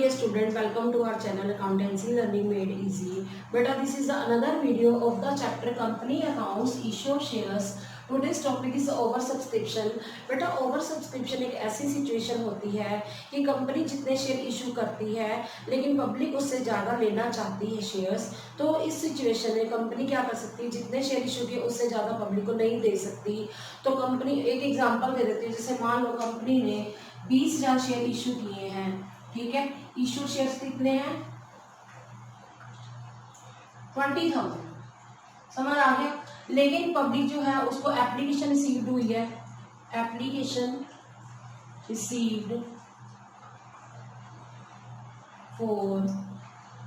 dear student, welcome to our channel Accountancy Learning Made Easy. Beta, this is another video of the chapter Company Accounts, Issue of Shares. Today's topic is over subscription. बेटा over subscription एक ऐसी situation होती है कि company जितने share issue करती है लेकिन पब्लिक उससे ज़्यादा लेना चाहती है शेयर्स। तो इस सिचुएशन में कंपनी क्या कर सकती है, जितने शेयर इशू किए उससे ज़्यादा पब्लिक को नहीं दे सकती। तो कंपनी एक एग्जांपल दे देती है, जैसे मान लो कंपनी ने 20,000 शेयर इशू किए हैं, ठीक है। इशू शेयर्स कितने हैं? 20,000, समझ आ गया। लेकिन पब्लिक जो है उसको एप्लीकेशन रिसीव्ड हुई है, एप्लीकेशन रिसीव्ड फॉर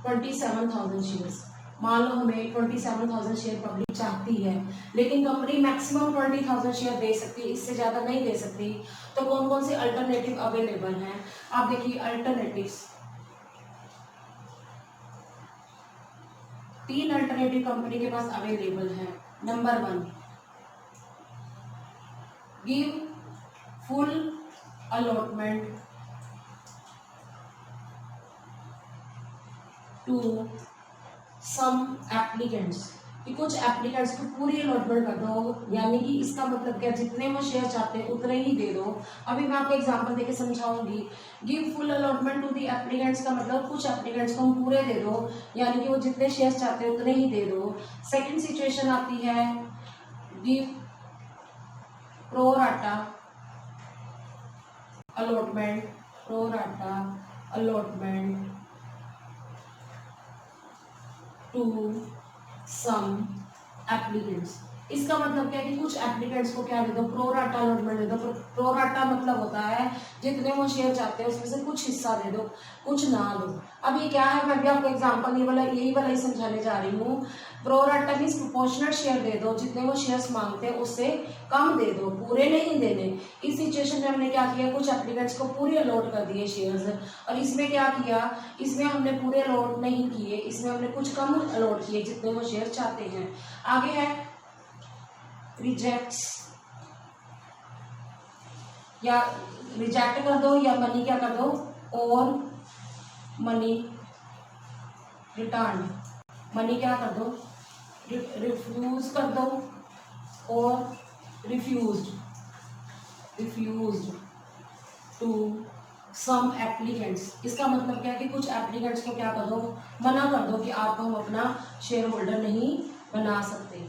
27,000 शेयर्स। मान लो हमें 27,000 शेयर पब्लिक चाहती है लेकिन कंपनी मैक्सिमम 20,000 शेयर दे सकती है, इससे ज़्यादा नहीं दे सकती। तो कौन कौन से अल्टरनेटिव अवेलेबल हैं आप देखिए। अल्टरनेटिव्स, 3 अल्टरनेटिव कंपनी के पास अवेलेबल है। Number 1, give full allotment to some applicants, कि कुछ एप्लीकेंट्स को पूरी अलॉटमेंट कर दो, यानी कि इसका मतलब क्या, जितने वो शेयर चाहते हैं उतने ही दे दो। अभी मैं आपको एग्जांपल देके समझाऊंगी। Give full allotment to the applicants का मतलब कुछ एप्लीकेंट्स को हम पूरे दे दो, यानी कि वो जितने शेयर चाहते हैं उतने ही दे दो। सेकंड सिचुएशन आती है give pro rata allotment, pro rata allotment to some applicants. इसका मतलब क्या है कि कुछ एप्लीकेंट्स को क्या दे दो, प्रो राटा अलॉटमेंट दे दो। प्रो राटा मतलब होता है जितने वो शेयर चाहते हैं उसमें से कुछ हिस्सा दे दो, कुछ ना दो। अब ये क्या है, मैं भी आपको एग्जांपल यही वाला ही समझाने जा रही हूँ। Pro rata means proportional share दे दो, जितने वो शेयर्स मांगते हैं उससे कम दे दो, पूरे नहीं देने। इस सिचुएशन में हमने क्या किया, कुछ एप्लीकेंट्स को पूरे अलॉट कर दिए शेयर्स। और इसमें क्या किया, इसमें हमने पूरे अलॉट नहीं किए, इसमें हमने कुछ कम अलॉट किए जितने वो शेयर चाहते हैं। आगे है रिजेक्ट्स, या रिजेक्ट कर दो या मनी क्या कर दो, और मनी रिटर्न, मनी क्या कर दो, रिफ्यूज कर दो, और रिफ्यूज्ड टू सम एप्लीकेंट्स। इसका मतलब क्या है कि कुछ एप्लीकेंट्स को क्या कर दो, मना कर दो कि आपको हम अपना शेयर होल्डर नहीं बना सकते,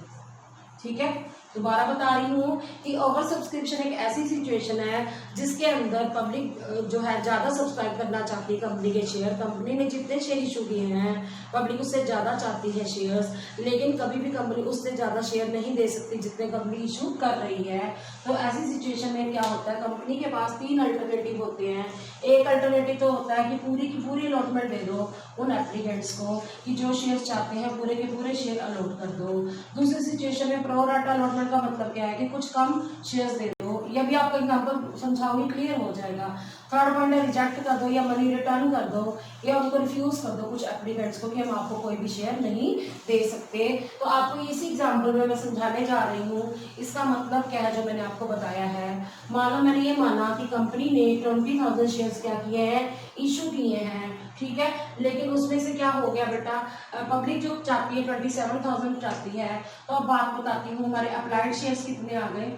ठीक है। दोबारा बता रही हूँ कि ओवर सब्सक्रिप्शन एक ऐसी सिचुएशन है जिसके अंदर पब्लिक जो है ज़्यादा सब्सक्राइब करना चाहती है कंपनी के शेयर। कंपनी ने जितने शेयर इशू किए हैं पब्लिक उससे ज़्यादा चाहती है शेयर्स, लेकिन कभी भी कंपनी उससे ज़्यादा शेयर नहीं दे सकती जितने कंपनी इशू कर रही है। तो ऐसी सिचुएशन में क्या होता है, कंपनी के पास 3 अल्टरनेटिव होते हैं। एक अल्टरनेटिव तो होता है कि पूरी की पूरी अलॉटमेंट दे दो उन एप्लीकेंट्स को कि जो शेयर चाहते हैं पूरे के पूरे शेयर अलॉट कर दो। दूसरी सिचुएशन में प्रो राटा अलॉटमेंट का मतलब क्या है कि कुछ कम शेयर्स दे दो। ये भी आपको एग्जांपल समझाऊंगी, क्लियर हो जाएगा। थर्ड पॉइंट है रिजेक्ट कर दो या मनी रिटर्न कर दो, या उनको रिफ्यूज कर दो कुछ एप्लीकेंट्स को कि हम आपको कोई भी शेयर नहीं दे सकते। तो आपको इसी एग्जांपल में मैं समझाने जा रही हूँ इसका मतलब क्या है जो मैंने आपको बताया है। मान लो मैंने ये माना कि कंपनी ने 20,000 शेयर्स क्या किए हैं, इशू किए हैं, ठीक है। लेकिन उसमें से क्या हो गया बेटा, पब्लिक जो चाहती है 27,000 चाहती है। तो अब बात बताती हूँ, हमारे अप्लाइड शेयर्स कितने आ गए,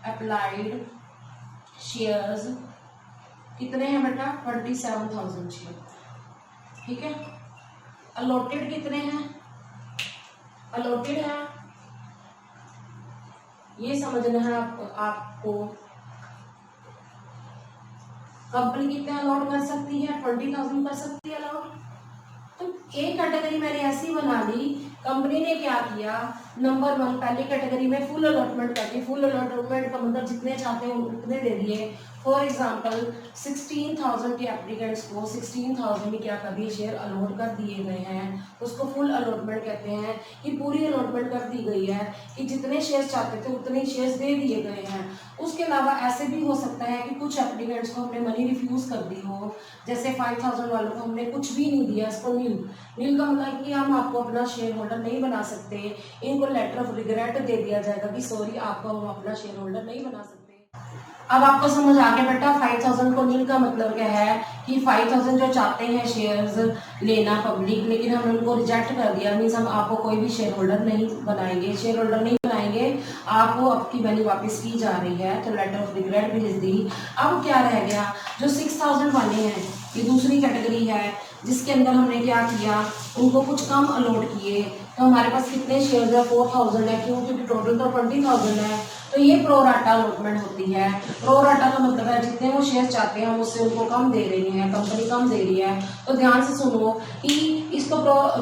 अप्लाइड शेयर्स कितने हैं बेटा, 27,000 शेयर, ठीक है। अलॉटेड कितने हैं, अलॉटेड है, ये समझना है आपको। कंपनी कितने अलॉट कर सकती है, 20,000 कर सकती है अलॉट। तो एक कैटेगरी मैंने ऐसी बना ली, कंपनी ने क्या किया, नंबर 1 पहली कैटेगरी में फुल अलॉटमेंट करके, फुल अलॉटमेंट का मतलब जितने चाहते हैं उतने दे दिए। फॉर एग्जांपल 16,000 के एप्लीकेंट्स को 16,000 में क्या कर दिए, शेयर अलॉट कर दिए गए हैं। उसको फुल अलॉटमेंट कहते हैं कि पूरी अलॉटमेंट कर दी गई है कि जितने शेयर चाहते थे उतने शेयर दे दिए गए हैं। उसके अलावा ऐसे भी हो सकता है कि कुछ एप्लीकेंट्स को हमने मनी रिफ्यूज कर दी हो, जैसे 5,000 वालों को हमने कुछ भी नहीं दिया, इसको नील का मतलब कि हम आपको अपना शेयर होल्डर नहीं बना सकते, इनको लेटर ऑफ रिग्रेट दे दिया जाएगा कि सॉरी आपको हम अपना शेयर होल्डर नहीं बना सकते। अब आपको समझ आ गया बेटा 5000 को नील का मतलब क्या है कि 5000 जो चाहते हैं शेयर्स लेना पब्लिक, लेकिन हमने उनको रिजेक्ट कर दिया, मीन्स हम आपको कोई भी शेयर होल्डर नहीं बनाएंगे, शेयर होल्डर नहीं बनाएंगे, आपको आपकी मनी वापस की जा रही है, तो लेटर ऑफ रिग्रेट भेज दी। अब क्या रह गया, जो 6000 वाले हैं ये दूसरी कैटेगरी है जिसके अंदर हमने क्या किया, उनको कुछ कम अलॉट किए। तो हमारे पास कितने शेयर्स है, 4000 है, क्यों, क्योंकि टोटल तो 20000 है। तो ये प्रोराटा अलॉटमेंट होती है। प्रोराटा का मतलब है जितने वो शेयर चाहते हैं उससे उनको कम दे रही है, कंपनी कम दे रही है। तो ध्यान से सुनो कि इसको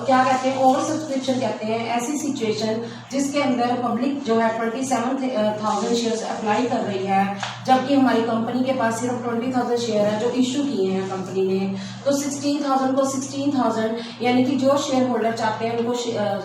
क्या कहते हैं, ओवर सब्सक्रिप्शन कहते हैं ऐसी सिचुएशन जिसके अंदर पब्लिक जो है 27,000 शेयर्स अप्लाई कर रही है, जबकि हमारी कंपनी के पास सिर्फ 20,000 शेयर है जो इशू किए हैं कंपनी ने। तो 16,000 को 16,000 यानी कि जो शेयर होल्डर चाहते हैं उनको,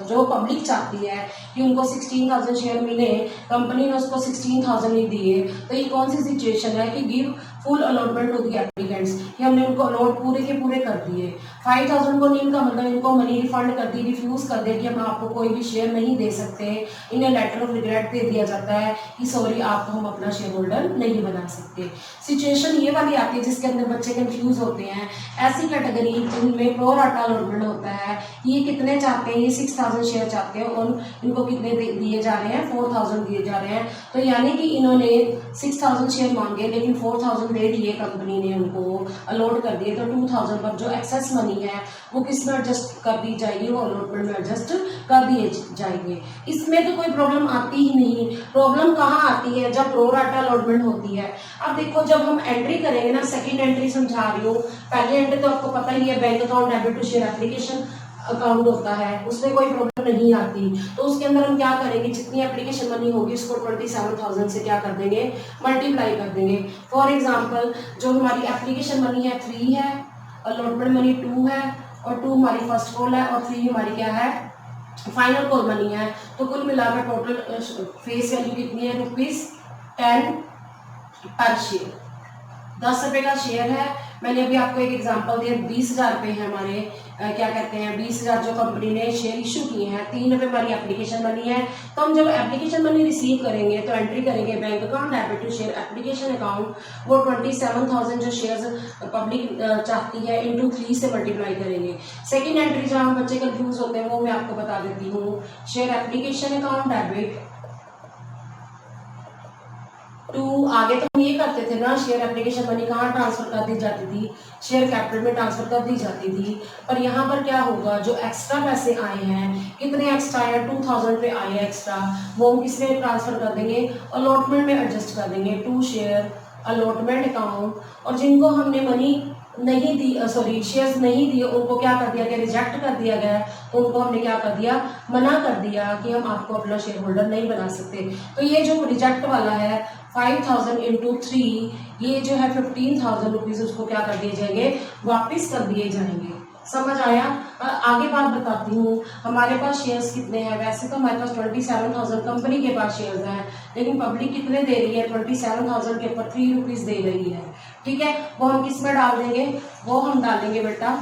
जो पब्लिक चाहती है कि उनको 16,000 शेयर मिले, कंपनी ने उसको 16,000 ही दिए। तो ये कौन सी सिचुएशन है कि give full allotment to the applicants, कि हमने उनको अलॉट पूरे के पूरे कर दिए। 5,000 को नील का मतलब इनको मनी रिफंड कर दी, रिफ्यूज कर दे कि हम आपको कोई भी शेयर नहीं दे सकते, इन्हें लेटर ऑफ रिग्रेट दे दिया जाता है कि सॉरी आपको हम अपना शेयर होल्डर नहीं बना सकते। सिचुएशन ये वाली आती है जिसके अंदर बच्चे कंफ्यूज होते हैं। ऐसी कैटेगरी जिनमें प्रोराटा अलॉटमेंट होता है, ये कितने चाहते हैं, ये 6,000 शेयर चाहते हैं और इनको कितने दिए जा रहे हैं, 4,000 दिए जा रहे हैं। तो यानी कि इन्होंने 6,000 शेयर मांगे लेकिन 4,000 दे दिए, कंपनी ने उनको अलॉट कर दिए। तो 2,000 पर जो एक्सेस मनी है वो किस में एडजस्ट कर दी जाएगी, वो अलॉटमेंट में एडजस्ट कर दिए जाएंगे। इसमें तो कोई प्रॉब्लम आती ही नहीं। प्रॉब्लम कहाँ आती है, जब प्रोराटा अलॉटमेंट होती है। अब देखो जब हम एंट्री करेंगे ना, सेकंड एंट्री समझा रही हूँ, पहली एंट्री तो आपको पता ही है, bank account debit to share application account होता है, उसमें कोई प्रॉब्लम नहीं आती। तो उसके अंदर हम क्या करेंगे, जितनी एप्लीकेशन मनी होगी उसको 27,000 से क्या कर देंगे, मल्टीप्लाई कर देंगे। फॉर एग्जांपल जो हमारी एप्लीकेशन मनी है 3 है, अलॉटमेंट मनी 2 है, और 2 हमारी फर्स्ट कॉल है और 3 हमारी क्या है, फाइनल कॉल मनी है। तो कुल मिलाकर टोटल फेस वैल्यू कितनी है, ₹10 पर शेयर, 10 रुपए का शेयर है। मैंने अभी आपको एक एग्जांपल दिया, 20,000 रुपए है हमारे, क्या कहते हैं, 20,000 जो कंपनी ने शेयर इशू किए हैं, 3 रुपए हमारी एप्लीकेशन मनी है। तो हम जब एप्लीकेशन मनी रिसीव करेंगे तो एंट्री करेंगे bank account debit to share application account, वो 27,000 जो शेयर्स पब्लिक चाहती है इंटू 3 से मल्टीप्लाई करेंगे। सेकेंड एंट्री जहाँ बच्चे कंफ्यूज होते हैं वो मैं आपको बता देती हूँ, share application account debit to, आगे तो हम ये करते थे ना, शेयर एप्लीकेशन मनी कहाँ ट्रांसफर कर दी जाती थी, शेयर कैपिटल में ट्रांसफर कर दी जाती थी। पर यहाँ पर क्या होगा, जो एक्स्ट्रा पैसे आए हैं, कितने एक्स्ट्रा आए, 2,000 पे आए हैं एक्स्ट्रा, वो हम किसमें ट्रांसफर कर देंगे, अलॉटमेंट में एडजस्ट कर देंगे, टू शेयर अलॉटमेंट अकाउंट। और जिनको हमने मनी नहीं दी, सॉरी शेयर्स नहीं दिए, उनको क्या कर दिया गया, रिजेक्ट कर दिया गया। तो उनको हमने क्या कर दिया, मना कर दिया कि हम आपको अपना शेयर होल्डर नहीं बना सकते। तो ये जो रिजेक्ट वाला है 5,000 इंटू 3, ये जो है 15,000 रुपीज, उसको क्या कर दिए जाएंगे, वापिस कर दिए जाएंगे। समझ आया। आगे बात बताती हूँ, हमारे पास शेयर्स कितने हैं, वैसे तो हमारे पास 27,000 कंपनी के पास शेयर्स हैं, लेकिन पब्लिक कितने दे रही है, 27,000 के ऊपर 3 रुपीज दे रही है। ठीक है, वो हम किस में डाल देंगे, वो हम डालेंगे बेटा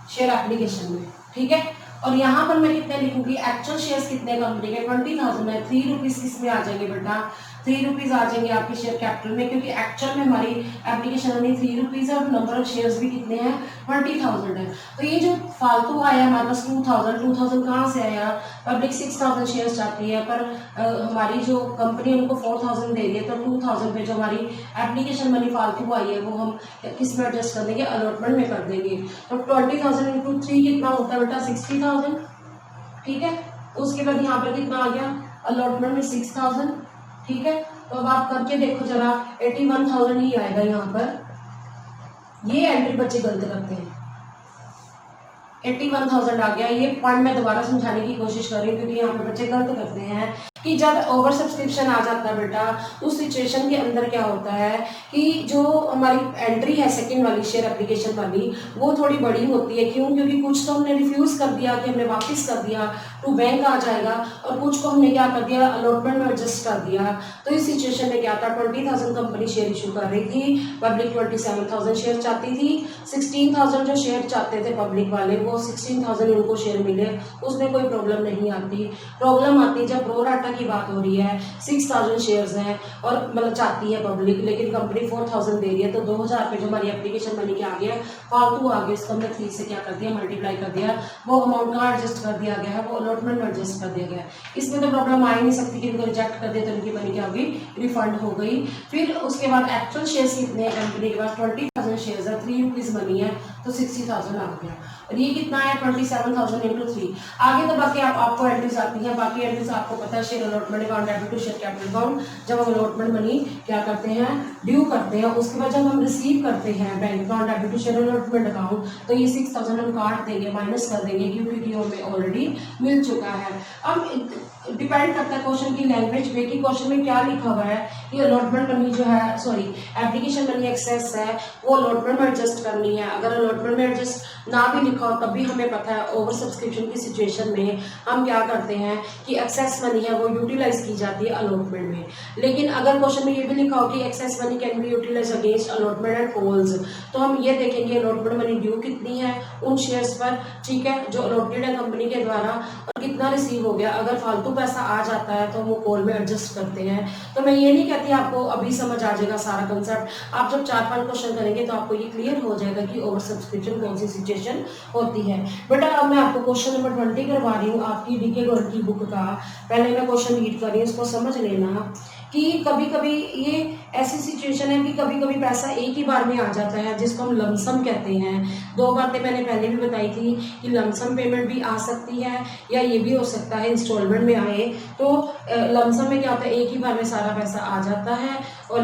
शेयर एप्लीकेशन में। ठीक है, और यहाँ पर मैं कितने लिखूंगी, एक्चुअल शेयर्स कितने कंपनी के, 20,000 है, 3 रुपीज किस में आ जाएंगे बेटा, 3 रुपीज आ जाएंगे आपके शेयर कैपिटल में, क्योंकि एक्चुअल में हमारी एप्लीकेशन मनी 3 रुपीज है और नंबर ऑफ शेयर्स भी कितने हैं, 20,000 है। तो ये जो फालतू आया हमारे पास 2,000 कहाँ से आया, पब्लिक 6,000 शेयर्स चाहती है, पर हमारी जो कंपनी उनको 4,000 दे रही है। तो 2,000 पे जो हमारी एप्लीकेशन मनी फालतू आई है वो हम किस में एडजस्ट कर देंगे, अलॉटमेंट में कर देंगे। तो 20,000 इंटू 3 कितना होता है बेटा, 60,000। ठीक है, उसके बाद यहाँ पर कितना आ गया, अलॉटमेंट में 6,000। ठीक है, तो अब आप करके देखो जरा, 81,000 ही आएगा यहाँ पर। ये एंट्री बच्चे गलत करते हैं, 81,000 आ गया। ये पॉइंट मैं दोबारा समझाने की कोशिश कर रही हूँ क्योंकि यहाँ पे बच्चे गलत करते हैं कि जब ओवर सब्सक्रिप्शन आ जाता है बेटा, उस सिचुएशन के अंदर क्या होता है कि जो हमारी एंट्री है सेकंड वाली शेयर एप्लीकेशन वाली, वो थोड़ी बड़ी होती है। क्यों, क्योंकि कुछ तो हमने रिफ्यूज कर दिया कि हमने वापस कर दिया, टू बैंक आ जाएगा, और कुछ को हमने क्या कर दिया, अलॉटमेंट में एडजस्ट कर दिया। तो इस सिचुएशन में क्या था, 20,000 कंपनी शेयर इशू कर रही थी, पब्लिक 27,000 शेयर चाहती थी, 16,000 जो शेयर चाहते थे पब्लिक वाले, वो 16,000 उनको शेयर मिले, उसमें कोई प्रॉब्लम नहीं आती। प्रॉब्लम आती जब प्रोराटा खाता की बात हो रही है, 6000 शेयर्स हैं और मतलब चाहती है पब्लिक, लेकिन कंपनी 4000 दे रही है, तो 2000 रुपये जो हमारी एप्लीकेशन मनी के आ गया फालतू आ गया, इसको हमने 3 से क्या कर दिया मल्टीप्लाई कर दिया, वो अमाउंट कहाँ एडजस्ट कर दिया गया है, वो अलॉटमेंट में एडजस्ट कर दिया गया है। इसमें तो प्रॉब्लम आ ही नहीं सकती कि इनको रिजेक्ट कर दिया तो इनकी मनी क्या होगी, रिफंड हो गई। फिर उसके बाद एक्चुअल शेयर्स कितने हैं कंपनी के पास, 20,000 शेयर्स है, 3 रुपीज़ मनी है, तो 60,000 आ गया। और ये कितना है 27,000 इंटू 3। आगे तो बाकी आपको एंट्रीज आती हैं, बाकी एंट्रीज आपको पता है, share allotment account, debit to share capital account, जब हम अलॉटमेंट मनी क्या करते हैं ड्यू करते हैं, उसके बाद जब हम रिसीव करते हैं bank account debit to share allotment account, तो ये 6000 हम काट देंगे, माइनस कर देंगे, क्योंकि हमें ऑलरेडी मिल चुका है। अब डिपेंड करता है क्वेश्चन की लैंग्वेज पे कि क्वेश्चन में क्या लिखा हुआ है कि अलॉटमेंट मनी जो है, सॉरी एप्लीकेशन मनी एक्सेस है, वो अलॉटमेंट में एडजस्ट करनी है। अगर अलॉटमेंट में एडजस्ट ना भी लिखा हो तब भी हमें पता है ओवर सब्सक्रिप्शन की सिचुएशन में हम क्या करते हैं कि एक्सेस मनी है वो यूटिलाइज की जाती है अलॉटमेंट में। लेकिन अगर क्वेश्चन में ये भी लिखा हो कि excess money can be utilize against allotment and calls, तो हम ये देखेंगे अलॉटमेंट मनी ड्यू कितनी है उन शेयर्स पर, ठीक है, जो अलॉटेड है कंपनी के द्वारा, और कितना रिसीव हो गया। अगर फालतू पैसा आ जाता है तो वो कॉल में एडजस्ट करते हैं। तो मैं ये नहीं कहती आपको अभी समझ आ जाएगा सारा कंसेप्ट, आप जब 4-5 क्वेश्चन करेंगे तो आपको ये क्लियर हो जाएगा कि ओवर सब्सक्रिप्शन कौन सी सिचुएशन होती है। बेटा अब मैं आपको क्वेश्चन नंबर 20 करवा रही हूँ आपकी डीके गोल्ड की बुक का। पहले मैं क्वेश्चन रीड कर रही हूँ, इसको समझ लेना कि कभी कभी ये ऐसी सिचुएशन है कि कभी कभी पैसा एक ही बार में आ जाता है, जिसको हम लमसम कहते हैं। 2 बातें मैंने पहले भी बताई थी कि लमसम पेमेंट भी आ सकती है या ये भी हो सकता है इंस्टॉलमेंट में आए। तो लमसम में क्या होता है, एक ही बार में सारा पैसा आ जाता है, और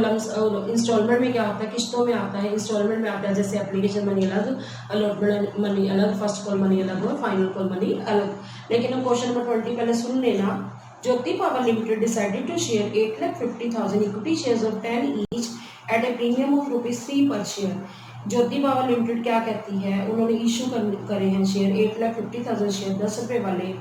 इंस्टॉलमेंट में क्या होता है, किस्तों में आता है। इंस्टॉलमेंट में आता है जैसे एप्लीकेशन मनी अलग, अलॉटमेंट मनी अलग, फर्स्ट कॉल मनी अलग और फाइनल कॉल मनी अलग। लेकिन हम क्वेश्चन नंबर 20 पहले सुन लेना। Jyoti Power Limited decided to share 8,50,000 equity shares of 10 each at a premium of ₹3 per share. Jyoti power limited क्या कहती है, उन्होंने इशू करे हैं शेयर 8,50,000 शेयर 10 रुपये वाले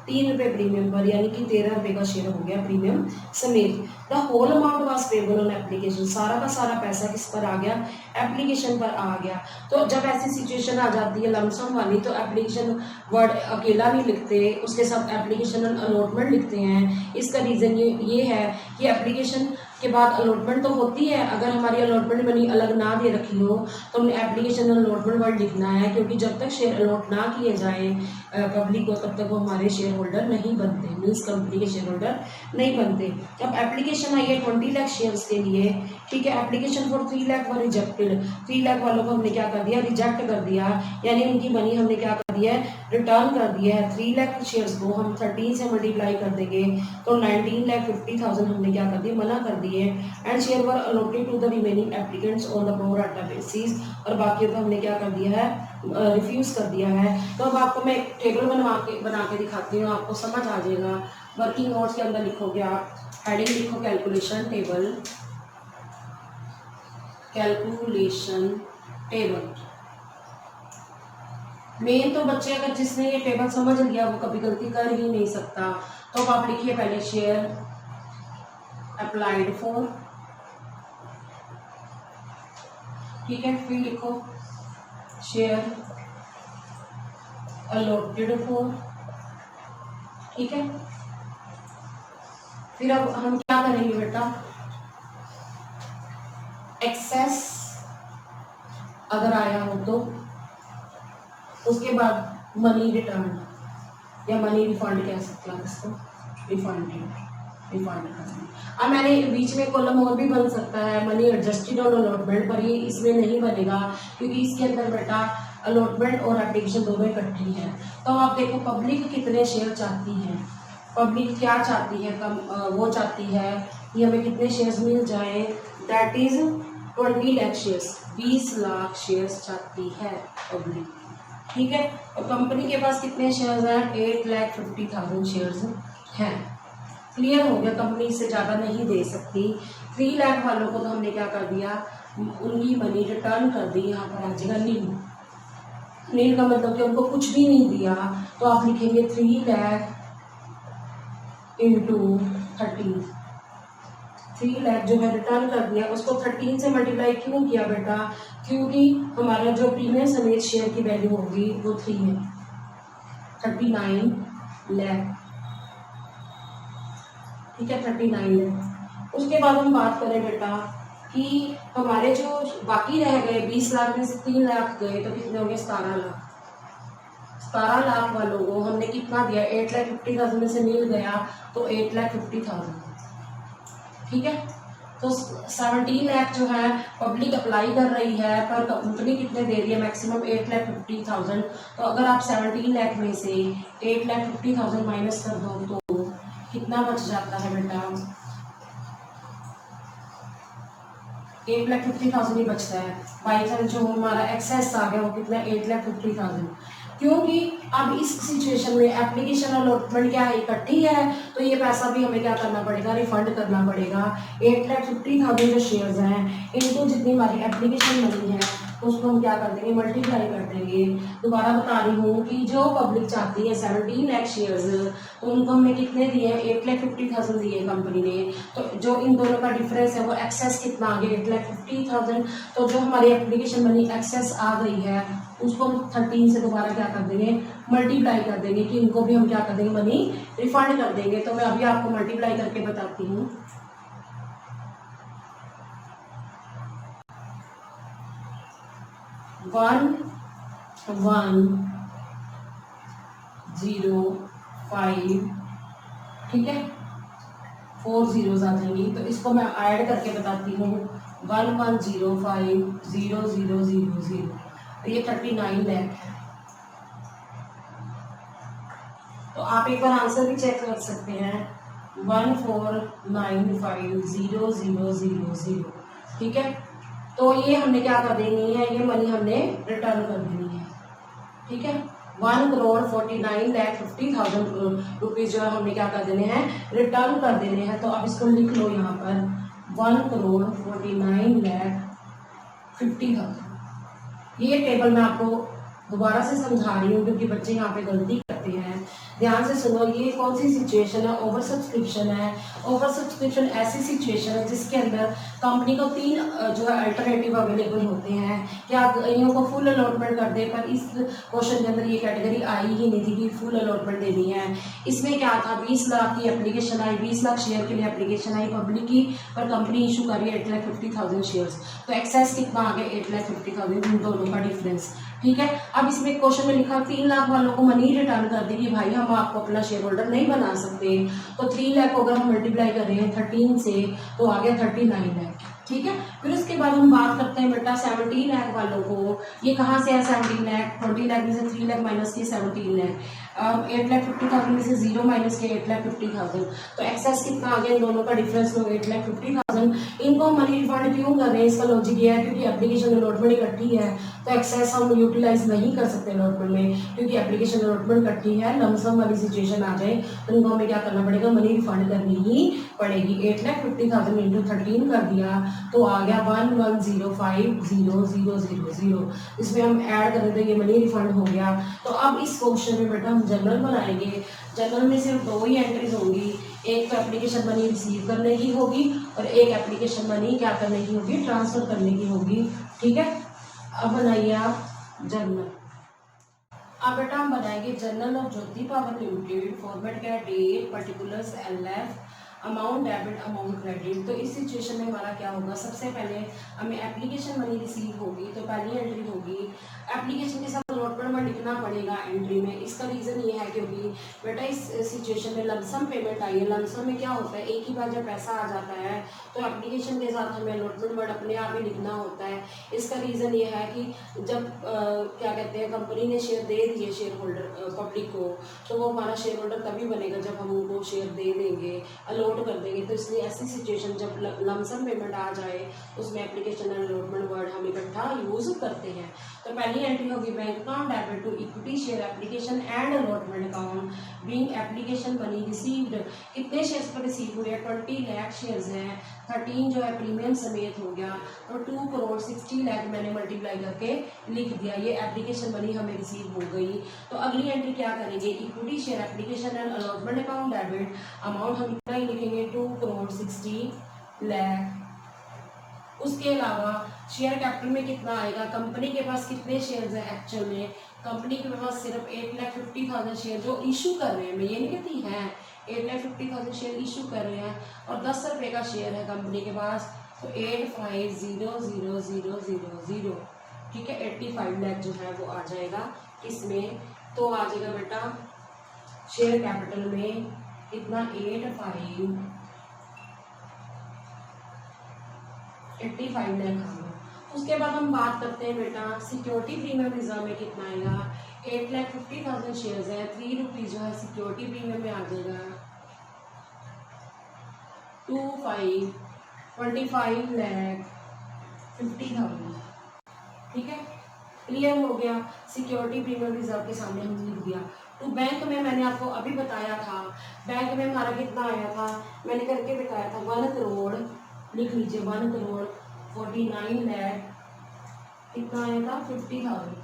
3 रुपये प्रीमियम पर, यानी कि 13 रुपये का शेयर हो गया प्रीमियम समेत। The whole amount was payable on application, सारा का सारा पैसा किस पर आ गया, एप्लीकेशन पर आ गया। तो जब ऐसी सिचुएशन आ जाती है लमसम वाली, तो एप्लीकेशन वर्ड अकेला नहीं लिखते, उसके साथ एप्लीकेशन अलॉटमेंट लिखते हैं। इसका रीज़न ये है कि एप्लीकेशन के बाद अलॉटमेंट तो होती है, अगर हमारी अलॉटमेंट मनी अलग ना दे रखी हो तो हमने एप्लीकेशन अलॉटमेंट वर्ड लिखना है, क्योंकि जब तक शेयर अलॉट ना किए जाए पब्लिक को तब तक वो हमारे शेयर होल्डर नहीं बनते, मीन्स कंपनी के शेयर होल्डर नहीं बनते। अब एप्लीकेशन आई है 20 लाख शेयर्स के लिए, ठीक है, application for 3 lakh were rejected, 3 lakh वालों को हमने क्या कर दिया, रिजेक्ट कर दिया, यानी उनकी मनी हमने क्या कर दिया है, रिटर्न कर दिया है। 3 लाख शेयर्स को हम 13 से मल्टीप्लाई कर देंगे तो 19,50,000 हमने क्या कर दिया, मना कर दिए। And share were allotted to the remaining applicants on the pro rata basis, और बाकी को हमने क्या कर दिया है, रिफ्यूज कर दिया है। तो अब आपको मैं एक टेबल बना के दिखाती हूँ, आपको समझ आ जाएगा। वर्किंग नोट्स के अंदर लिखोगे आप, हेडिंग लिखो calculation table, calculation table. Main तो बच्चे अगर जिसने ये टेबल समझ लिया वो कभी गलती कर ही नहीं सकता। तो आप लिखिए पहले शेयर अप्लाइड फॉर, ठीक है, फिर लिखो शेयर अलॉटेड फॉर, ठीक है। फिर अब हम क्या करेंगे बेटा, एक्सेस अगर आया हो तो उसके बाद मनी रिटर्न या मनी रिफंड कह सकते हैं इसको, रिफंड करना। अब मैंने बीच में कॉलम और भी बन सकता है मनी एडजस्टेड ऑन अलॉटमेंट, पर ये इसमें नहीं बनेगा क्योंकि इसके अंदर बेटा अलॉटमेंट और एप्लीकेशन दोनों इकट्ठी हैं। तो आप देखो पब्लिक कितने शेयर चाहती है, पब्लिक क्या चाहती है, वो चाहती है कि हमें कितने शेयर्स मिल जाए, that is 20 lakh shares, 20 lakh shares चाहती है पब्लिक, ठीक है। और कंपनी के पास कितने शेयर्स हैं, 8,50,000 शेयर्स हैं। क्लियर हो गया, कंपनी इससे ज़्यादा नहीं दे सकती। 3 लाख वालों को तो हमने क्या कर दिया, उनकी मनी रिटर्न कर दी। यहाँ पर आ जाएगा नील का मतलब कि उनको कुछ भी नहीं दिया, तो आप लिखेंगे 3 लाख इंटू 13। 3 लाख जो है रिटर्न कर दिया, उसको 13 से मल्टीप्लाई क्यों किया बेटा, क्योंकि हमारा जो प्रीमियम समेत शेयर की वैल्यू होगी वो 3 है, 39 लाख। ठीक है, 39 लैख। उसके बाद हम बात करें बेटा कि हमारे जो बाकी रह गए 20 लाख में से 3 लाख गए तो कितने हो गए, 17 लाख। 17 लाख वालों को हमने कितना दिया, 8,50,000 में से मिल गया तो 8,50,000। ठीक है, तो 17 लाख जो है पब्लिक अप्लाई कर रही है, पर कंपनी कितने दे रही है, मैक्सिमम 8,50,000। तो अगर आप 17 लाख में से 8,50,000 माइनस कर दो तो कितना बच जाता है बेटा, 8,50,000 ही बचता है। बाई चांस जो हमारा एक्सेस आ गया वो कितना, 8,50,000। क्योंकि अब इस सिचुएशन में एप्लीकेशन अलॉटमेंट क्या है, इकट्ठी है, तो ये पैसा भी हमें क्या करना पड़ेगा, रिफंड करना पड़ेगा। 8,50,000 जो शेयर्स हैं इनको जितनी हमारी एप्लीकेशन मनी है तो उसको हम क्या कर देंगे, मल्टीप्लाई कर देंगे। दोबारा बता रही हूँ कि जो पब्लिक चाहती है 17 लाख शेयर्स, तो उनको हमने कितने दिए, 8,50,000 दिए कंपनी ने। तो जो इन दोनों का डिफरेंस है वो एक्सेस कितना आ गया, 8,50,000। तो जो हमारी एप्लीकेशन मनी एक्सेस आ गई है उसको हम 13 से दोबारा क्या कर देंगे, मल्टीप्लाई कर देंगे, कि इनको भी हम क्या कर देंगे, मनी रिफंड कर देंगे। तो मैं अभी आपको मल्टीप्लाई करके बताती हूँ। 1,1,0,5, ठीक है, 4 zeros आ जाएंगी। तो इसको मैं ऐड करके बताती हूँ, 1,1,0,5,0,0,0,0। तो ये 39 लाख है। तो आप एक बार आंसर भी चेक कर सकते हैं, 1,4,9,5,0,0,0,0। ठीक है, तो ये हमने क्या कर देनी है, ये मनी हमने रिटर्न कर देनी है। ठीक है, 1,49,50,000 रुपीज जो है हमने क्या कर देने हैं, रिटर्न कर देने हैं। तो अब इसको लिख लो यहाँ पर, 1,49,50,000। ये टेबल मैं आपको दोबारा से समझा रही हूँ क्योंकि बच्चे यहाँ पे गलती करते हैं। ध्यान से सुनो, ये कौन सी सिचुएशन है, ओवर सब्सक्रिप्शन है। ओवर सब्सक्रिप्शन ऐसी सिचुएशन है जिसके अंदर कंपनी को 3 जो है अल्टरनेटिव अवेलेबल होते हैं। क्या इन्हों को फुल अलॉटमेंट कर दे, पर इस क्वेश्चन के अंदर ये कैटेगरी आई ही नहीं थी कि फुल अलॉटमेंट देनी है। इसमें क्या था, 20 लाख की एप्लीकेशन आई, 20 लाख शेयर के लिए एप्लीकेशन आई पब्लिक की, पर कंपनी इशू कर रही है 8,50,000 शेयर्स। तो एक्सेस कितना आ गया, 8,50,000, इन दोनों का डिफरेंस। ठीक है, अब इसमें क्वेश्चन में लिखा 3 लाख वालों को मनी रिटर्न कर दी कि भाई हम आपको अपना शेयर होल्डर नहीं बना सकते। तो 3 लाख को अगर हम मल्टीप्लाई कर रहे हैं 13 से तो आ गया 39 लाख। ठीक है, फिर उसके बाद हम बात करते हैं बेटा 17 लाख वालों को। ये कहाँ से है 17 लाख, 20 लाख में से 3 लाख माइनस किए 17 लाख, 8,50,000 में से 0 माइनस किए 8,50,000। तो एक्सेस कितना आ गया, इन दोनों का डिफरेंस हो 8,50,000। इनको हम मनी रिफंड क्यों कर रहे हैं, इसका लॉजिक ये है क्योंकि एप्लीकेशन अलॉटमेंट इकट्ठी है, तो एक्सेस हम यूटिलाइज नहीं कर सकते अलॉटमेंट में, क्योंकि एप्लीकेशन अलॉटमेंट इकट्ठी है। लमसम वाली सिचुएशन आ जाए तो इनको हमें क्या करना पड़ेगा, मनी रिफंड करनी ही पड़ेगी। 8,50,000 इंटू 13 कर दिया तो आ गया 1,1,05,0,0,0,0। इसमें हम ऐड कर देते, ये मनी रिफंड हो गया। तो अब इस क्वेश्चन में बेटा हम जनरल बनाएंगे। जनरल में सिर्फ 2 ही एंट्रीज होंगी, एक तो एप्लीकेशन मनी रिसीव करने की होगी और एक एप्लीकेशन मनी क्या करने की होगी, ट्रांसफर करने की होगी। ठीक है, अब बनाइए आप जर्नल। अब बेटा हम बनाएंगे journal of Jyoti power limited. Format क्या है, date, particulars, LF, amount debit, amount credit. तो इस सिचुएशन में हमारा क्या होगा, सबसे पहले हमें एप्लीकेशन मनी रिसीव होगी तो पहली एंट्री होगी, एप्लीकेशन के साथ अलॉटमेंट में लिखना पड़ेगा एंट्री में। इसका रीज़न ये है क्योंकि बेटा इस सिचुएशन में लमसम पेमेंट आई है। लमसम में क्या होता है, एक ही बार जब पैसा आ जाता है तो एप्लीकेशन के साथ हमें अलॉटमेंट वर्ड अपने आप ही लिखना होता है। इसका रीज़न ये है कि जब क्या कहते हैं, कंपनी ने शेयर दे दिए शेयर होल्डर पब्लिक को, तो वो हमारा शेयर होल्डर तभी बनेगा जब हम उनको शेयर दे देंगे, अलॉट कर देंगे। तो इसलिए ऐसी सिचुएशन जब लमसम पेमेंट आ जाए उसमें एप्लीकेशन अलॉटमेंट वर्ड हम इकट्ठा यूज करते हैं। तो पहली एंट्री होगी bank account debit to equity share application and allotment account being application money received. कितने शेयर्स पर रिसीव हुए, 20 लाख शेयर्स हैं, 13 जो है प्रीमियम समेत हो गया, तो 2,60,00,000 मैंने मल्टीप्लाई करके लिख दिया। ये एप्लीकेशन मनी हमें रिसीव हो गई। तो अगली एंट्री क्या करेंगे, equity share application and allotment account debit, amount हम इतना ही लिखेंगे 2,60,00,000। उसके अलावा शेयर कैपिटल में कितना आएगा, कंपनी के पास कितने शेयर्स हैं एक्चुअल में, कंपनी के पास सिर्फ 8,50,000 शेयर जो इशू कर रहे हैं, मैं ये नहीं कहती हैं 8,50,000 शेयर इशू कर रहे हैं और 10 रुपये का शेयर है कंपनी के पास, तो 85,000,000, ठीक है, 85 लाख जो है वो आ जाएगा किसमें, तो आ जाएगा बेटा शेयर कैपिटल में कितना 85 लाख आएगा। उसके बाद हम बात करते हैं बेटा सिक्योरिटी प्रीमियम रिजर्व में कितना आएगा, 8,50,000 शेयर्स है, 3 रुपीज जो है सिक्योरिटी प्रीमियम में आ जाएगा 25,50,000, ठीक है, क्लियर हो गया। सिक्योरिटी प्रीमियम रिजर्व के सामने हम लिख दिया। तो बैंक में मैंने आपको अभी बताया था, बैंक में हमारा कितना आया था, मैंने करके बताया था 1 करोड़, लिख लीजिए 1,49 लाख कितना आया था 50,000।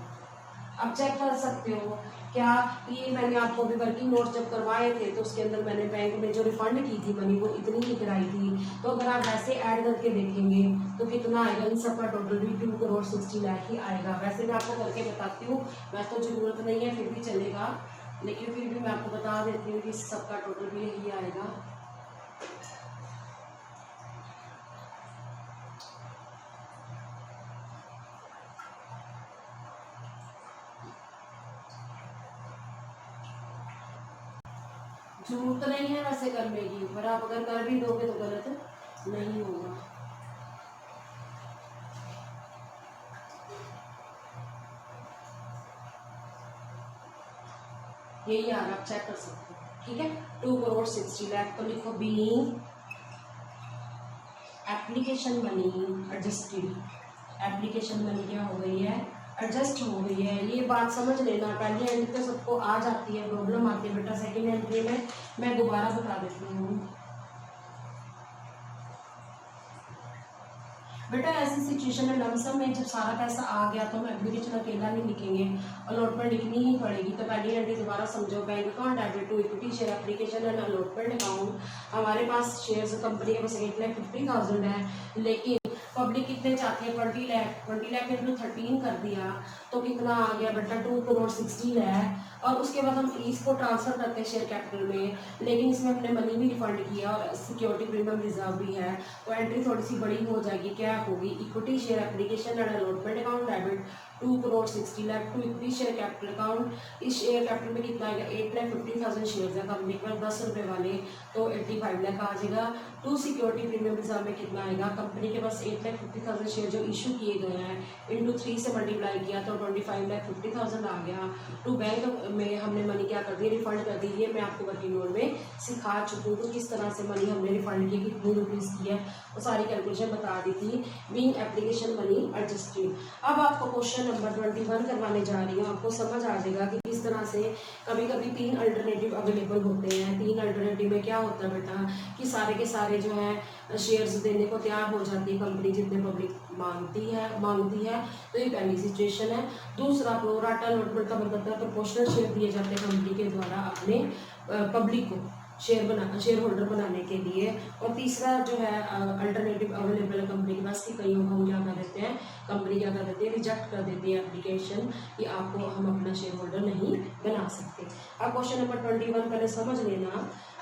अब चेक कर सकते हो क्या, ये मैंने आपको अभी वर्किंग नोट्स जब करवाए थे तो उसके अंदर मैंने बैंक में जो रिफंड की थी मनी वो इतनी ही कराई थी, तो अगर आप वैसे ऐड करके देखेंगे तो कितना आएगा, इन सबका टोटल भी 2,60 लाख ही आएगा। वैसे मैं आपको करके बताती हूँ, वैसे तो जरूरत नहीं है फिर भी चलेगा, लेकिन फिर भी मैं आपको बता देती हूँ कि सबका टोटल भी यही आएगा। जरूरत नहीं है वैसे करने की, पर आप अगर कर भी दोगे तो गलत नहीं होगा। यही आ रहा, आप चेक कर सकते हो, ठीक है, 2,60 लाख। तो लिखो being application money adjusted, application money क्या हो गई है, एडजस्ट हो गई है। ये बात समझ लेना, पहली एंट्री तो सबको आ जाती है, प्रॉब्लम आती है बेटा सेकंड एंट्री में मैं दोबारा बता देती हूँ। बेटा ऐसी सिचुएशन में लमसम में जब सारा पैसा आ गया तो हम एप्लीकेशन अकेला नहीं लिखेंगे, अलॉटमेंट लिखनी ही पड़ेगी। तो पहली एंट्री दोबारा समझो, bank account debit to equity share application and allotment account. हमारे पास शेयर्स कंपनी के पास 8,50,000 है, लेकिन पब्लिक कितने चाहते हैं 20 लाख, 20 लाख में 13 कर दिया तो कितना आ गया बेटा 2,60 लाख। और उसके बाद हम इसको ट्रांसफर करते हैं शेयर कैपिटल में, लेकिन इसमें हमने मनी भी रिफंड किया और सिक्योरिटी प्रीमियम रिजर्व भी है, तो एंट्री थोड़ी सी बड़ी हो जाएगी। क्या होगी, equity share application and allotment account debit 2,60 lakh to equity share capital account. इस शेयर कैपिटल में कितना आएगा, 8,50,000 शेयर है कंपनी के पास 10 रुपये वाले, तो 85 लाख आ जाएगा। टू सिक्योरिटी प्रीमियम रिजर्व में कितना आएगा, कंपनी के पास 8,50,000 शेयर जो इशू किए गए हैं इंटू 3 से मल्टीप्लाई किया तो 25,50,000 आ गया। टू बैंक में हमने मनी क्या कर दी, रिफंड कर दी। ये मैं आपको वर्किंग नोट में सिखा चुकी हूँ, तो किस तरह से मनी हमने रिफंड की, कितनी रुपीज़ की है, वो सारी कैलकुलेशन बता दी थी। Being application money adjusted. अब आपको क्वेश्चन नंबर 21 करवाने जा रही हूँ, आपको समझ आ जाएगा कि किस तरह से कभी कभी 3 अल्टरनेटिव अवेलेबल होते हैं। 3 अल्टरनेटिव में क्या होता है बेटा कि सारे के सारे जो है शेयर्स देने को तैयार हो जाती है कंपनी, जितने पब्लिक मांगती है। तो ये पहली सिचुएशन है। दूसरा प्रोराटा अलॉटमेंट का मतलब है प्रोपोर्शनल शेयर दिए जाते हैं कंपनी के द्वारा अपने पब्लिक को शेयर होल्डर बनाने के लिए। और तीसरा जो है अल्टरनेटिव अवेलेबल है कंपनी के पास कि कई हम क्या कर देते हैं, कंपनी क्या कर देती है, रिजेक्ट कर देती है एप्लीकेशन कि आपको हम अपना शेयर होल्डर नहीं बना सकते। अब क्वेश्चन नंबर 21 पहले समझ लेना।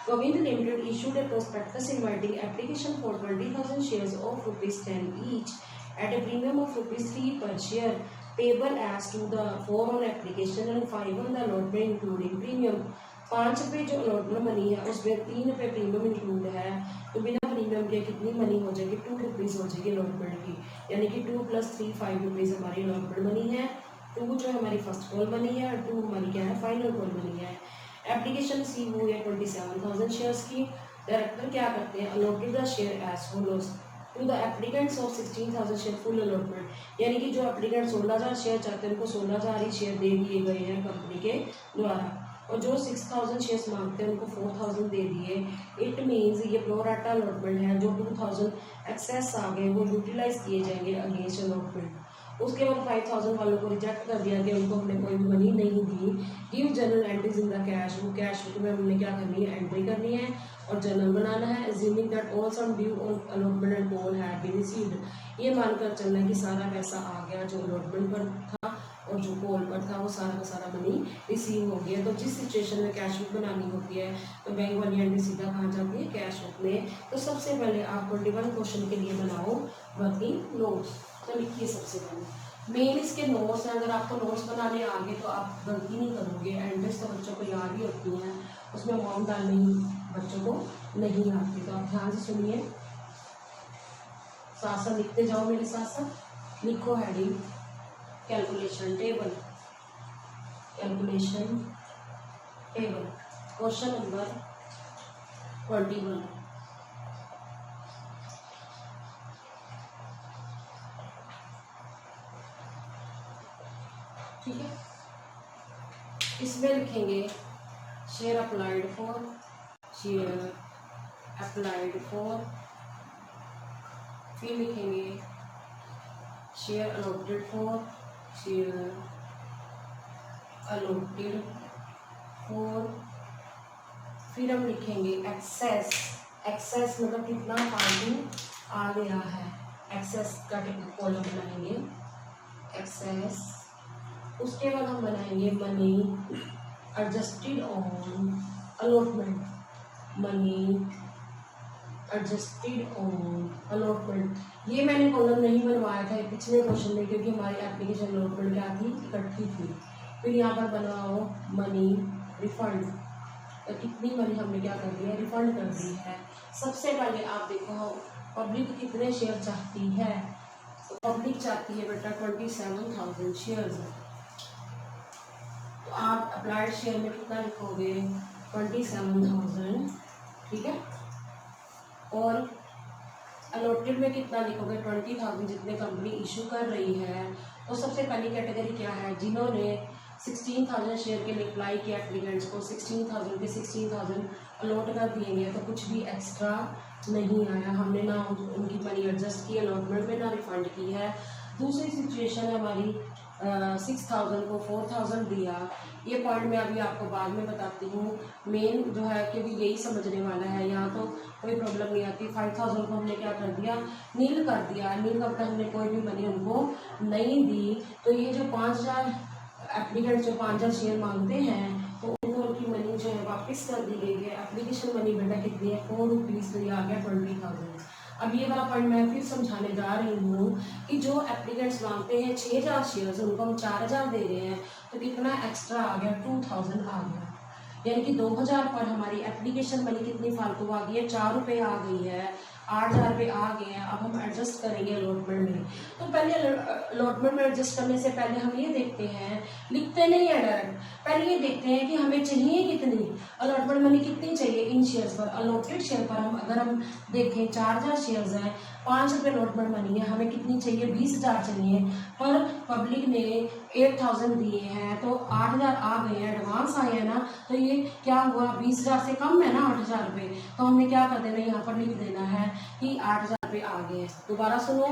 Govind Limited issued a prospectus inviting application for 20,000 shares of ₹10 each at a premium of ₹3 per share, payable as to the 4 on application and 5 on the allotment including premium। 5 रुपये जो allotment money है उसमें 3 रुपये premium include है, तो बिना premium के कितनी मनी हो जाएगी, 2 रुपीज़ हो जाएगी अलॉटमेंट की, यानी कि 2 + 3 5 रुपीज़ हमारी अलॉटमेंट मनी है। 2 जो हमारी फर्स्ट कॉल मनी है और 2 हमारी क्या है, फाइनल कॉल मनी है। एप्लीकेशन रिसीव हुई है 27,000 शेयर्स की। डायरेक्टर क्या करते हैं, allotted the share as follows to the applicants of 16,000 share full allotment, यानी कि जो एप्लीकेंट 16,000 शेयर चाहते हैं उनको 16,000 ही शेयर दे दिए गए हैं कंपनी के द्वारा, और जो 6,000 शेयर्स मांगते हैं उनको 4,000 दे दिए। इट मीन्स ये प्रोराटा अलॉटमेंट है, जो 2,000 एक्सेस आ गए वो यूटिलाइज किए जाएंगे अगेंस्ट अलॉटमेंट। उसके बाद 5000 वालों को रिजेक्ट कर दिया गया, उनको हमने कोई भी मनी नहीं दी। Give general entries in the cash, वो कैश बुक में हमने क्या करनी है, एंट्री करनी है और जर्नल बनाना है। Assuming that all sum due on allotment and call have been received, ये मानकर चलना है कि सारा पैसा आ गया जो अलॉटमेंट पर था और जो कॉल पर था वो सारा का सारा मनी रिसीव हो गया। तो जिस सिचुएशन में कैश बुक बनानी होती है तो बैंक वाली एंट्री सीधा कहाँ जाती है, कैश बुक में। तो सबसे पहले आप 21 क्वेश्चन के लिए बनाओ वर्किंग नोट्स। तो लिखिए सबसे पहले मेन इसके नोट्स हैं। अगर आपको नोट्स बनाने आ गए तो आप गलती नहीं करोगे, एंट्रीज तो बच्चों को याद ही होती हैं, उसमें अमाउंट डालनी बच्चों को नहीं आती। तो आप ध्यान से सुनिए, साथ साथ लिखते जाओ मेरे साथ साथ। लिखो heading calculation table, calculation table. Question number 21। ठीक है, इसमें लिखेंगे share applied for, share applied for, फिर लिखेंगे share allotted for, share allotted for, फिर हम लिखेंगे एक्सेस, एक्सेस मतलब कितना फालतू आ गया है, एक्सेस का कॉलम बनाएंगे एक्सेस। उसके बाद हम बनाएंगे money adjusted on allotment, money adjusted on allotment. ये मैंने कॉलम नहीं बनवाया था पिछले क्वेश्चन में क्योंकि हमारी एप्लीकेशन अलॉटमेंट क्या थी, इकट्ठी थी। फिर यहाँ पर बनाओ मनी रिफंड, तो कितनी मनी हमने क्या कर दिया, रिफंड कर दी है। सबसे पहले आप देखो पब्लिक कितने शेयर चाहती है, तो पब्लिक चाहती है बेटा 27,000 शेयर्स। तो आप अप्लाइड शेयर में कितना लिखोगे, 27,000, ठीक है। और अलॉटेड में कितना लिखोगे, 20,000 जितने कंपनी इशू कर रही है। तो सबसे पहली कैटेगरी क्या है, जिन्होंने 16,000 शेयर के लिए अप्लाई किया एप्लीकेंट्स को 16,000 के 16,000 अलॉट कर दिए गए, तो कुछ भी एक्स्ट्रा नहीं आया, हमने ना उनकी मनी एडजस्ट की अलॉटमेंट में, ना रिफंड की है। दूसरी सिचुएशन है हमारी 6,000 को 4,000 दिया। ये पॉइंट मैं अभी आपको बाद में बताती हूँ, मेन जो है कि भी यही समझने वाला है, यहाँ तो कोई प्रॉब्लम नहीं आती। 5,000 को हमने क्या कर दिया, नील कर दिया, नील करके हमने कोई भी मनी उनको नहीं दी। तो ये जो 5,000 एप्लीकेंट जो 5,000 शेयर मांगते हैं तो उनको उनकी मनी जो है वापस कर दी गई है। एप्लीकेशन मनी बेटा कितनी है, 4 रुपीज़, तो ये आ गया 20,000। अब ये वाला पॉइंट मैं फिर समझाने जा रही हूँ कि जो एप्लीकेंट्स मांगते हैं 6,000 शेयर्स, उनको हम 4,000 दे रहे हैं, तो कितना एक्स्ट्रा आ गया, 2,000 आ गया। यानी कि 2,000 पर हमारी एप्लीकेशन मनी कितनी फालतू आ गई है, 4 रुपये आ गई है, 8,000 रुपये आ गए हैं। अब हम एडजस्ट करेंगे अलॉटमेंट में। तो पहले अलॉटमेंट में एडजस्ट करने से पहले हम ये देखते हैं, लिखते नहीं है डायरेक्ट, पहले ये देखते हैं कि हमें चाहिए कितनी अलॉटमेंट मनी, कितनी चाहिए इन शेयर्स पर। अलॉटेड शेयर पर हम देखें 4,000 शेयर्स हैं, 5 रुपये अलॉटमेंट मनी है, हमें कितनी चाहिए, 20,000 चाहिए। पर पब्लिक ने 8,000 दिए हैं तो 8,000 आ गए हैं, एडवांस आए हैं ना, तो ये क्या हुआ, 20,000 से कम है ना 8,000 रुपये, तो हमने क्या कर देना, यहाँ पर लिख देना है कि 8,000 रुपये आ गए हैं। दोबारा सुनो,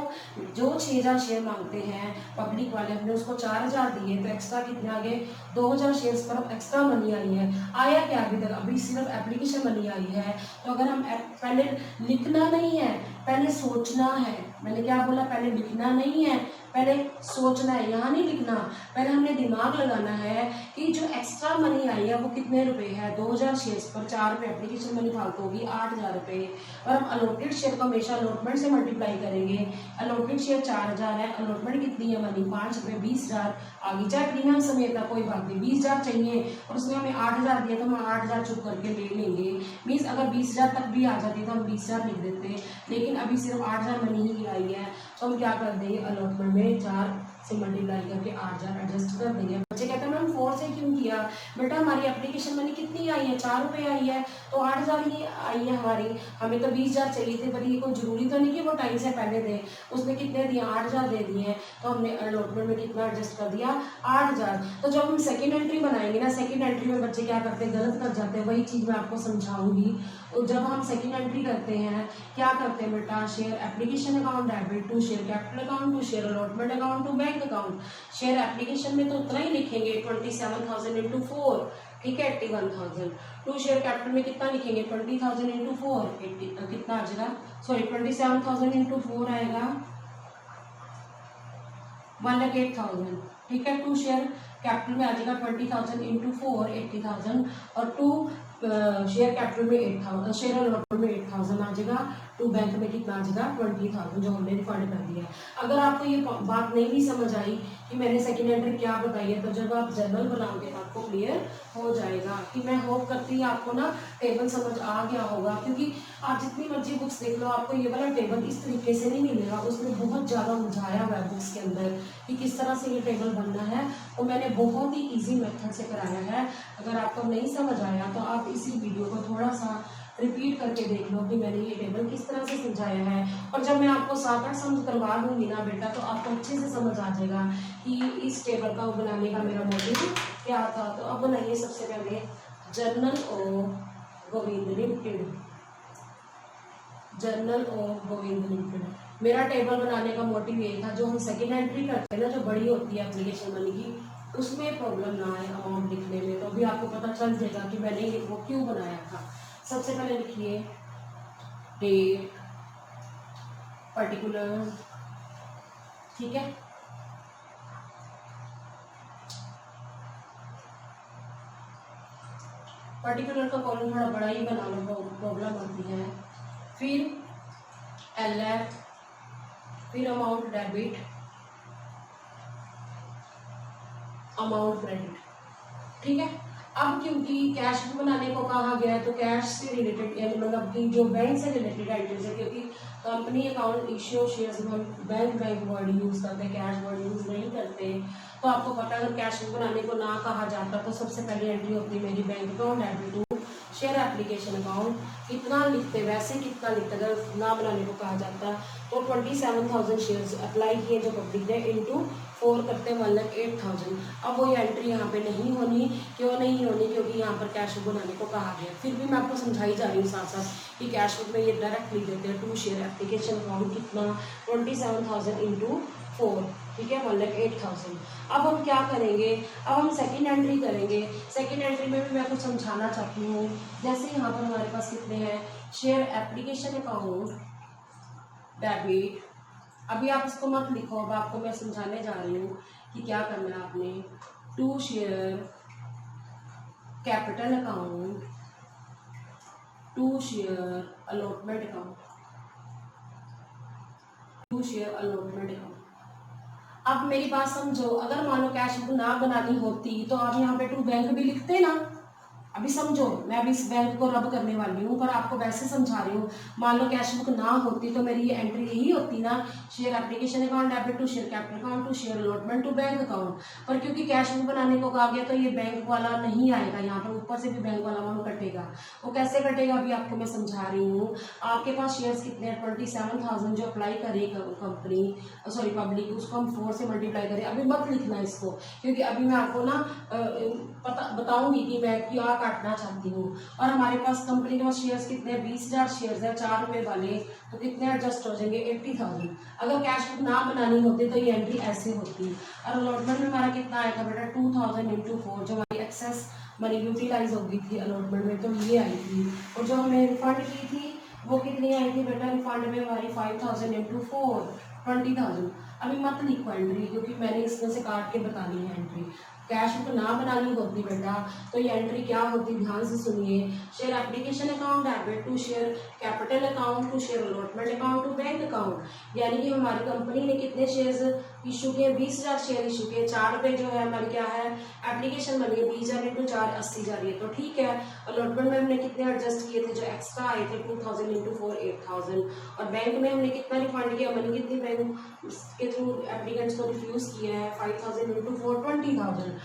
जो 6,000 शेयर मांगते हैं पब्लिक वाले, हमने उसको 4,000 दिए, तो एक्स्ट्रा कितने आ गए, 2,000 शेयर्स पर एक्स्ट्रा मनी आई है। आया क्या अभी तक, अभी सिर्फ एप्लीकेशन मनी आई है। तो अगर हम पहले लिखना नहीं है, पहले सोचना है। मैंने क्या बोला, पहले लिखना नहीं है, पहले सोचना है, यहाँ नहीं लिखना। पहले हमने दिमाग लगाना है कि जो एक्स्ट्रा मनी आई है वो कितने रुपए है, 2,000 शेयर्स पर 4 रुपये एप्लीकेशन मनी फालतू होगी, 8,000 रुपये। और हम अलॉटेड शेयर को हमेशा अलॉटमेंट से मल्टीप्लाई करेंगे। अलॉटेड शेयर 4,000 है, अलॉटमेंट कितनी है मनी, 5 रुपये, 20,000 आ गई। चाहे प्रीमियम समेत है कोई बात नहीं, 20,000 चाहिए और उसमें हमें 8,000 दिया तो हम 8,000 चुप करके ले लेंगे। मीन्स अगर 20,000 तक भी आ जाती तो हम 20,000 लिख देते, लेकिन अभी सिर्फ 8,000 मनी ही आई है, तो हम क्या कर देंगे, अलॉटमेंट में 4 से मल्टीप्लाई करके 8,000 एडजस्ट कर देंगे। बच्चे कहते हैं मैम 4 से क्यों किया? बेटा हमारी एप्लीकेशन मनी कितनी आई है? 4 रुपये आई है, तो 8,000 ही आई है हमारी। हमें तो 20,000 चाहिए थे, पर ये कोई जरूरी तो नहीं कि वो टाइम से पहले दे। उसने कितने दिए? 8,000 दे दिए हैं, तो हमने अलॉटमेंट में कितना एडजस्ट कर दिया? 8,000। तो जब हम सेकेंड एंट्री बनाएंगे ना, सेकेंड एंट्री में बच्चे क्या करते हैं? गलत कर जाते हैं। वही चीज़ मैं आपको समझाऊंगी। तो जब हम सेकेंड एंट्री करते हैं, क्या करते हैं बेटा? Share application account debit to share capital account to share allotment account to bank account. Share application में तो उतना ही लिखेंगे 27,000 इंटू 4, ठीक है, 81,000। टू शेयर कैपिटल में कितना लिखेंगे? 20,000 इंटू 4, कितना आ जाएगा? सॉरी 27,000 इंटू 4 आएगा 1,08,000, ठीक है। टू शेयर कैपिटल में आ जाएगा 20,000 इंटू 4 80,000, और टू शेयर कैपिटल में 8,000, शेयर अलॉटमेंट में 8,000 आ जाएगा। टू बैंक में कितना आ जाएगा? 20,000, जो हमने रिफंड कर दिया। अगर आपको ये बात नहीं भी समझ आई कि मैंने सेकेंड एंट्री क्या बताई है, तो जब आप जर्नल बनाओगे आपको क्लियर हो जाएगा। कि मैं होप करती हूँ आपको ना टेबल समझ आ गया होगा, क्योंकि आप जितनी मर्जी बुक्स देख लो, आपको ये वाला टेबल इस तरीके से नहीं मिलेगा। उसमें बहुत ज़्यादा उलझाया हुआ है बुक्स के अंदर कि किस तरह से ये टेबल बनना है, और मैंने बहुत ही ईजी मेथड से कराया है। अगर आपको नहीं समझ आया तो आप इसी वीडियो को थोड़ा सा रिपीट करके देख लो कि मैंने ये टेबल किस तरह से समझाया है। और जब मैं आपको 7-8 समझ करवा दूंगी ना बेटा, तो आपको अच्छे से समझ आ जाएगा कि इस टेबल का बनाने का मेरा मोटिव क्या था। तो अब बनाइए सबसे पहले journal of Govind limited. Journal of Govind limited मेरा टेबल बनाने का मोटिव ये था, जो हम सेकेंड एंट्री करते हैं ना, जो बड़ी होती है एप्लीकेशन मनी की, उसमें प्रॉब्लम ना आए अमाउंट लिखने में। तो अभी आपको पता चल जाएगा कि मैंने वो क्यों बनाया था। सबसे पहले लिखिए डेट पर्टिकुलर, ठीक है। पर्टिकुलर का कॉलम थोड़ा बड़ा ही बना लो, प्रॉब्लम होती है। फिर LF, फिर अमाउंट डेबिट, अमाउंट क्रेडिट, ठीक है। अब क्योंकि कैश बुक बनाने को कहा गया है, तो कैश से रिलेटेड यानी मतलब कि जो बैंक से रिलेटेड आइटम्स है, क्योंकि कंपनी अकाउंट इश्यू शेयर्स में हम बैंक वर्ड यूज करते हैं, कैश वर्ड यूज नहीं करते। तो आपको पता है अगर कैश बुक बनाने को ना कहा जाता तो सबसे पहली एंट्री होती है मेरी bank account debit to share application account. कितना लिखते वैसे कितना लिखते, अगर ना बनाने को कहा जाता तो 27,000 शेयर्स अप्लाई किए जो पब्लिक ने, इंटू 4 करते 1,08,000। अब वो एंट्री यहाँ पे नहीं होनी। क्यों नहीं होनी? क्योंकि यहाँ पर कैश बुक बनाने को कहा गया। फिर भी मैं आपको समझाई जा रही हूँ साथ साथ कि कैश बुक में ये डायरेक्ट लिख देते हैं टू शेयर एप्लीकेशन अकाउंट कितना 27,000 इंटू 4, ठीक है, 1,08,000। अब हम क्या करेंगे? अब हम सेकेंड एंट्री करेंगे। सेकेंड एंट्री में भी मैं कुछ समझाना चाहती हूँ। जैसे यहाँ पर हमारे पास कितने हैं? Share application account debit. अभी आप इसको मत लिखो, अब आपको मैं समझाने जा रही हूँ कि क्या करना है आपने। To share capital account, to share allotment account, to share allotment account. अब मेरी बात समझो, अगर मान लो कैश बुक ना बनानी होती तो आप यहाँ पे टू बैंक भी लिखते ना। अभी समझो, मैं अभी इस बैंक को रब करने वाली हूँ, पर आपको वैसे समझा रही हूँ। मान लो कैश बुक ना होती तो मेरी ये एंट्री यही होती ना, share application account debit to share capital account to share allotment to bank account. पर क्योंकि कैश बुक बनाने को कहा गया तो ये बैंक वाला नहीं आएगा, यहाँ पर ऊपर से भी बैंक वाला अमाउंट कटेगा। वो कैसे कटेगा अभी आपको मैं समझा रही हूँ। आपके पास शेयर्स कितने हैं? 27,000 जो अप्लाई करेगी कंपनी, सॉरी पब्लिक, उसको हम 4 से मल्टीप्लाई करें। अभी मत लिखना इसको, क्योंकि अभी मैं आपको ना बताऊंगी कि मैं क्या काटना चाहती हूँ। और हमारे पास कंपनी के पास शेयर्स कितने हैं? 20,000 शेयर्स है, 4 रुपये वाले, तो कितने एडजस्ट हो जाएंगे? 80,000। अगर कैश बुक ना बनानी होती तो ये एंट्री ऐसे होती। और अलॉटमेंट में हमारा कितना आया था बेटा? 2,000 इंटू 4, जो हमारी एक्सेस मनी यूटिलाइज हो गई थी अलॉटमेंट में, तो ये आई थी। और जो हमने रिफंड की थी वो कितनी आई थी बेटा? रिफंड में हमारी 5,000 इंटू 4 20,000। अभी मत लिखो एंट्री, क्योंकि मैंने इसमें से काट के बतानी है एंट्री। कैश बुक ना बनानी होती बेटा तो ये एंट्री क्या होती? ध्यान से सुनिए। Share application account debit to share capital account to share allotment account to bank account. यानी कि हमारी कंपनी ने कितने शेयर्स इशू किए? 20,000 शेयर इशू किए। 4 रुपये जो है हमारी क्या है? एप्लीकेशन बनी है। 20,000 इंटू 4 80,000, ये तो ठीक है। अलॉटमेंट में हमने कितने एडजस्ट किए थे जो एक्स्ट्रा आए थे? 2,000 इंटू 4 8,000। और बैंक में हमने कितना रिफंड किया? मनी कितनी बैंक के थ्रू एप्लीकेंट्स को रिफ्यूज किया है? 5,000 इंटू 4 20,000।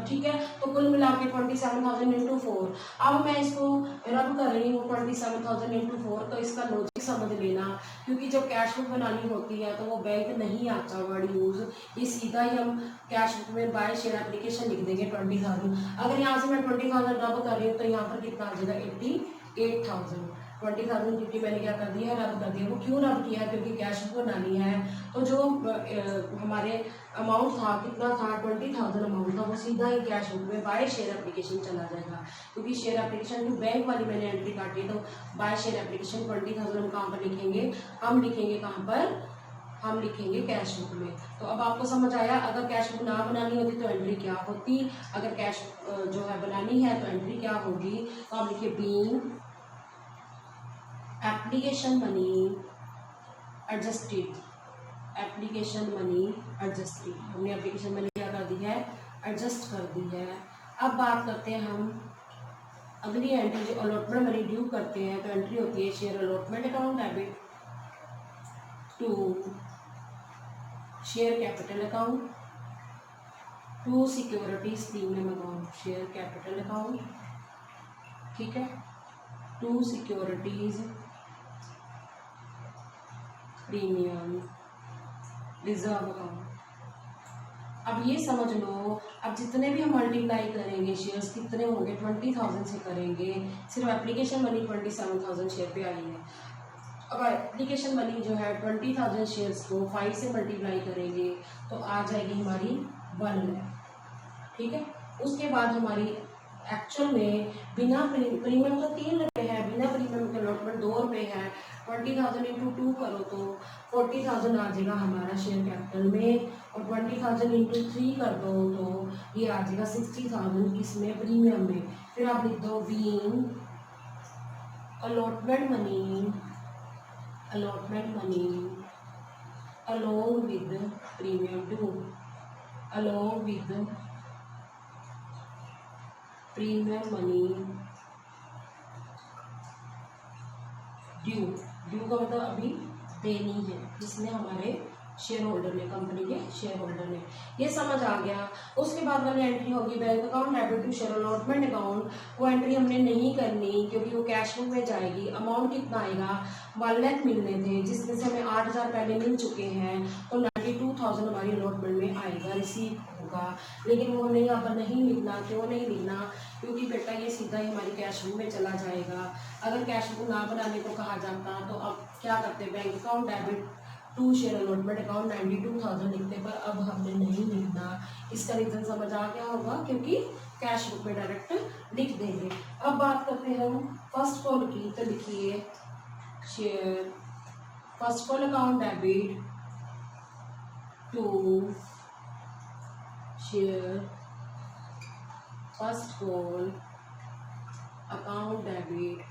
ठीक है। तो कुल मिला के 27,000 इंटू 4। अब मैं इसको रब कर रही हूँ 27,000 इंटू 4। तो इसका लॉजिक समझ लेना, क्योंकि जब कैश बुक बनानी होती है तो वो बैंक नहीं आता वर्ड यूज़, ये सीधा ही हम कैश बुक में बाय शेयर एप्लीकेशन लिख देंगे 20,000। अगर यहाँ से मैं 20,000 रब कर रही हूँ तो यहाँ पर कितना आ जाएगा 88,000। 20,000 50 मैंने क्या कर दिया है, रब कर दिया। वो क्यों रब किया है, क्योंकि कैश बुक बनानी है। तो जो हमारे अमाउंट था, कितना था 20,000 अमाउंट था, वो सीधा ही कैश बुक में बाय शेयर एप्लीकेशन चला जाएगा। क्योंकि शेयर एप्लीकेशन जो बैंक वाली मैंने एंट्री काटी, तो बाय शेयर एप्लीकेशन 20,000 हम कहाँ पर लिखेंगे, हम लिखेंगे कहाँ पर, हम लिखेंगे कैश बुक में। तो अब आपको समझ आया, अगर कैश बुक ना बनानी होती तो एंट्री क्या होती, अगर कैश जो है बनानी है तो एंट्री क्या होगी। तो आप लिखिए being application money adjusted, application money adjusted, हमने एप्लीकेशन मनी क्या कर दी है, एडजस्ट कर दी है। अब बात करते हैं हम अगली एंट्री, जो अलॉटमेंट मनी ड्यू करते हैं। तो एंट्री होती है share allotment account debit to share capital account to securities premium account, share capital account, ठीक है, to securities premium reserve account. अब ये समझ लो, अब जितने भी हम मल्टीप्लाई करेंगे शेयर्स कितने होंगे, 20,000 से करेंगे। सिर्फ एप्लीकेशन मनी 27,000 शेयर पे आई है। अब एप्लीकेशन मनी जो है 20,000 शेयर्स को 5 से मल्टीप्लाई करेंगे तो आ जाएगी हमारी 1 लाख, ठीक है। उसके बाद हमारी एक्चुअल में बिना प्रीमियम तो 3 रुपये है, बिना प्रीमियम के अलॉटमेंट 2 रुपये है। 20,000 इंटू 2 करो तो 40,000 आ जाएगा हमारा शेयर कैपिटल में, और 20,000 इंटू 3 कर दो तो ये आ जाएगा 60,000 किसमें, प्रीमियम में। फिर आप लिख दो being allotment money, allotment money along with premium due, along with premium money due. Due का मतलब अभी देनी है, जिसने हमारे शेयर होल्डर ने, कंपनी के शेयर होल्डर ने। ये समझ आ गया। उसके बाद वाली एंट्री होगी bank account debit to share allotment account. वो एंट्री हमने नहीं करनी क्योंकि वो कैश बुक में जाएगी। अमाउंट कितना आएगा, 1 लाख मिलने थे, जिसमें से हमें 8,000 पहले मिल चुके हैं, तो 92,000 हमारी अलॉटमेंट में आएगा, रिसीव होगा। लेकिन वो हमें यहाँ पर नहीं लिखना। क्यों नहीं लिखना, क्योंकि बेटा ये सीधा ही हमारी कैश बुक में चला जाएगा। अगर कैश बुक ना बनाने को कहा जाता तो अब क्या करते, bank account debit to share allotment account 92,000 लिखते, पर अब हमने नहीं लिखना। इसका रीज़न समझ आ गया होगा, क्योंकि कैश बुक में डायरेक्ट लिख देंगे। अब बात करते हैं हम फर्स्ट कॉल की। तो लिखिए share first call account debit to share first call account debit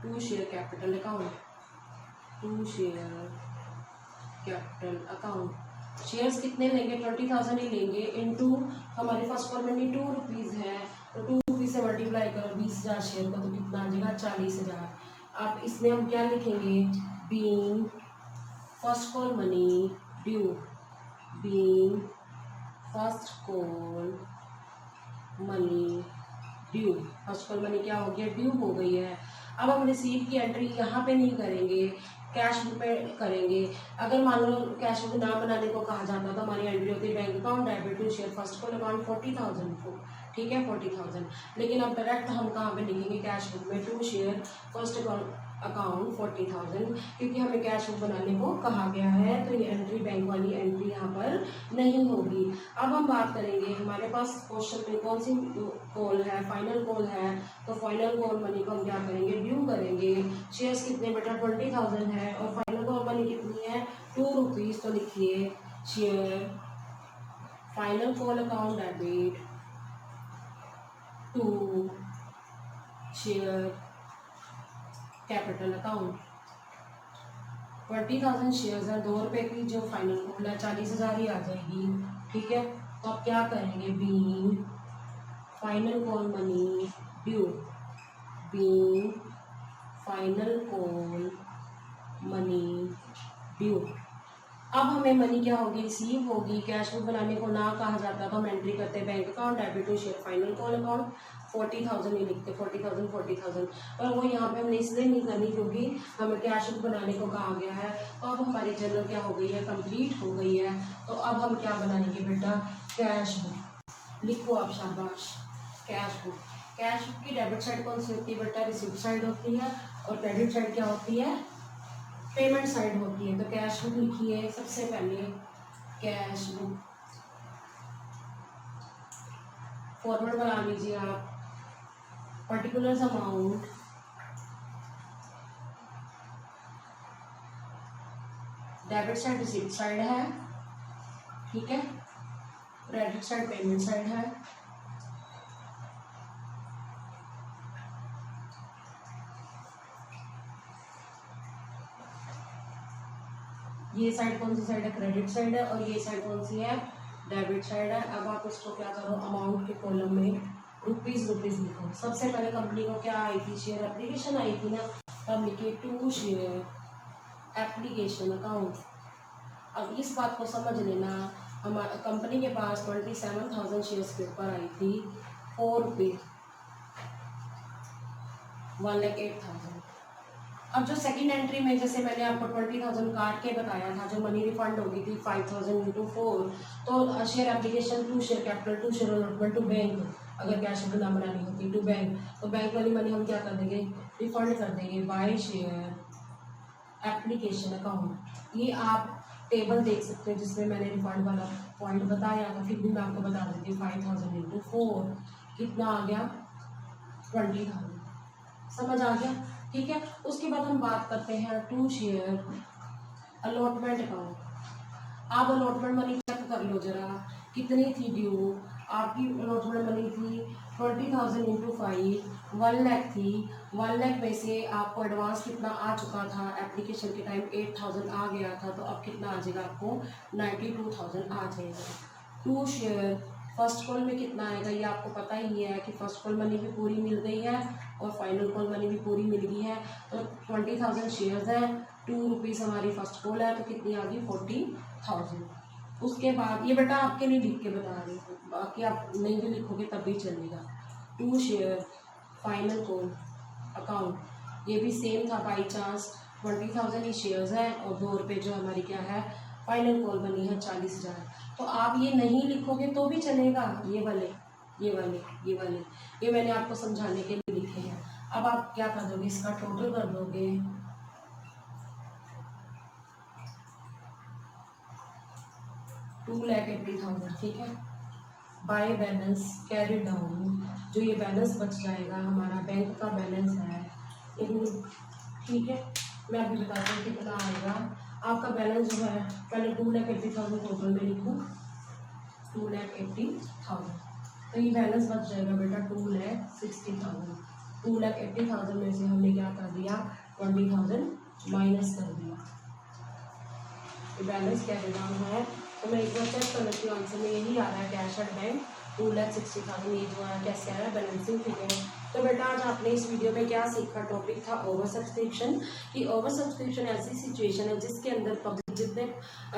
to share capital account, to share capital account. Shares कितने लेंगे, 20,000 ही लेंगे, इनटू हमारे फर्स्ट कॉल में 2 रुपीज़ है, तो 2 रुपीज़ से मल्टीप्लाई करो 20,000 शेयर का, तो कितना आ जाएगा 40,000। अब इसमें हम क्या लिखेंगे, being first call money due, being first call money due. First call money क्या हो गया, ड्यू हो गई है। अब हम रिसीव की एंट्री यहाँ पे नहीं करेंगे, कैश बुक पे करेंगे। अगर मान लो कैश बुक ना बनाने को कहा जाता तो हमारी एंट्री होती है bank account debit to share first call account 40,000 को, ठीक है 40,000। लेकिन अब डायरेक्ट हम कहाँ पे लिखेंगे, कैश बुक में टू शेयर फर्स्ट अकाउंट 40,000, क्योंकि हमें कैश बुक बनाने को कहा गया है। तो ये एंट्री बैंक वाली एंट्री यहाँ पर नहीं होगी। अब हम बात करेंगे हमारे पास क्वेश्चन में कौन सी कॉल है, फाइनल कॉल है। तो फाइनल कॉल मनी को हम क्या करेंगे, ड्यू करेंगे। शेयर्स कितने बेटा 20,000 है, और फाइनल कॉल मनी कितनी है 2 रुपीज़। तो लिखिए share final call account debit to share capital account. 20,000 shares है, 2 रुपये की जो फाइनल कॉल है 40,000 ही आ जाएगी, ठीक है। तो आप क्या करेंगे, being final call money due, being final call money due, अब हमें मनी क्या होगी, रिसीव होगी। कैश बुक बनाने को ना कहा जाता तो हम एंट्री करते हैं bank account, debit to share final call account, 40,000 ही लिखते, 40,000 पर वो यहाँ पे हमने इसलिए नहीं करनी क्योंकि हमें कैश बुक बनाने को कहा गया है। तो अब हमारी जर्नल क्या हो गई है, कंप्लीट हो गई है। तो अब हम क्या बनाएंगे बेटा, कैश बुक। लिखो आप, शाबाश, कैश बुक। कैश बुक की डेबिट साइड कौन सी होती है बेटा, रिसीप्ट साइड होती है, और क्रेडिट साइड क्या होती है, पेमेंट साइड होती है। तो कैश बुक लिखिए सबसे पहले, कैश बुक। फॉर्मेट बना लीजिए आप, particular amount debit side receipt side है, ठीक है, क्रेडिट साइड पेमेंट साइड है। ये साइड कौन सी साइड है, क्रेडिट साइड है, और ये साइड कौन सी है, डेबिट साइड है। अब आप इसको क्या करो, अमाउंट के कॉलम में रुपीज लिखो। सबसे पहले कंपनी को क्या आई थी, शेयर एप्लीकेशन आई थी ना, तब लिखिए टू शेयर एप्लीकेशन अकाउंट। अब इस बात को समझ लेना, हमारे कंपनी के पास 27,000 शेयर्स के ऊपर आई थी, 4 रुपये, 1,08,000। अब जो सेकंड एंट्री में जैसे मैंने आपको 20,000 काट के बताया था, जो मनी रिफंड होगी थी 5,000 इंटू 4, तो share application to share capital to share allotment to bank, अगर कैश बुक ना बनानी होती टू बैंक, तो बैंक वाली मनी हम क्या कर देंगे, रिफंड कर देंगे बाय शेयर एप्लीकेशन अकाउंट। ये आप टेबल देख सकते हैं जिसमें मैंने रिफंड वाला पॉइंट बताया था, फिर भी मैं आपको बता देती हूँ। 5,000 इंटू 4 कितना आ गया, 20,000। समझ आ गया, ठीक है। उसके बाद हम बात करते हैं टू शेयर अलॉटमेंट अकाउंट। आप अलॉटमेंट मनी चेक कर लो जरा, कितनी थी ड्यू। आपकी अलॉटमेंट मनी थी 20,000 इंटू 5, 1 लाख थी। 1 लाख में से आपको एडवांस कितना आ चुका था, एप्लीकेशन के टाइम 8,000 आ गया था, तो अब कितना आ जाएगा आपको, 92,000 आ जाएगा। टू शेयर फर्स्ट कॉल में कितना आएगा, ये आपको पता ही है कि फर्स्ट कॉल मनी भी पूरी मिल गई है और फाइनल कॉल मनी भी पूरी मिल गई है। तो 20,000 शेयर्स है, 2 रुपीज़ हमारी फर्स्ट कॉल है, तो कितनी आ गई, 40,000। उसके बाद ये बेटा आपके लिए लिख के बता रही हूँ, बाकी आप नहीं भी लिखोगे तब भी चलेगा। To share final call account, ये भी सेम था बाई चांस, 20,000 ही शेयर्स है और 2 रुपये जो हमारी क्या है, फाइनल कॉल बनी है 40,000। तो आप ये नहीं लिखोगे तो भी चलेगा, ये वाले ये वाले ये वाले, ये मैंने आपको समझाने के लिए लिखे हैं। अब आप क्या कर दोगे, इसका टोटल कर दोगे, 2,80,000, ठीक है। बाय बैलेंस कैरी डाउन, जो ये बैलेंस बच जाएगा हमारा बैंक का बैलेंस है, ठीक है। मैं अभी बताती हूँ कितना आएगा आपका बैलेंस जो है। पहले 2,80,000 टोटल में लिखूँ, 2,80,000, तो ये बैलेंस बच जाएगा बेटा 2,60,000। 2,80,000 में से हमने क्या कर दिया, 20,000 माइनस कर दिया, ये बैलेंस कैरी डाउन है। तो मैं एक बार चेक कर लेती हूँ, आंसर में यही आ रहा है, कैश एट बैंक 2,60,000, ये जो है कैसे आ रहा है, बैलेंसिंग फिगर। तो बेटा आज आपने इस वीडियो में क्या सीखा, टॉपिक था ओवर सब्सक्रिप्शन। कि ओवर सब्सक्रिप्शन ऐसी सिचुएशन है जिसके अंदर पब्लिक जितने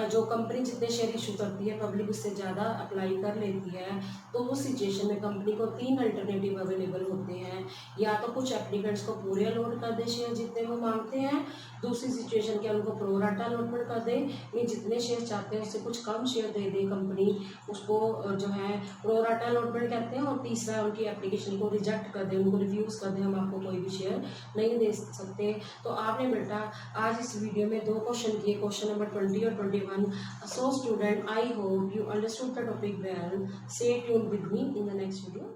जो कंपनी जितने शेयर इशू करती है, पब्लिक उससे ज़्यादा अप्लाई कर लेती है। तो उस सिचुएशन में कंपनी को 3 अल्टरनेटिव अवेलेबल होते हैं, या तो कुछ एप्लीकेंट्स को पूरे अलॉट कर दे शेयर जितने वो मांगते हैं, दूसरी सिचुएशन के उनको प्रोराटा अलॉटमेंट कर दे, ये जितने शेयर चाहते हैं उससे कुछ कम शेयर दे दे कंपनी, उसको जो है प्रोराटा अलॉटमेंट कहते हैं, और तीसरा उनकी एप्लीकेशन को रिजेक्ट कर दे, उनको रिफ्यूज़ कर दे, हम आपको कोई भी शेयर नहीं दे सकते। तो आपने बेटा आज इस वीडियो में 2 क्वेश्चन किए, क्वेश्चन नंबर 20 और 21। So student, I hope you understood the topic well. Stay tuned with me in the next video.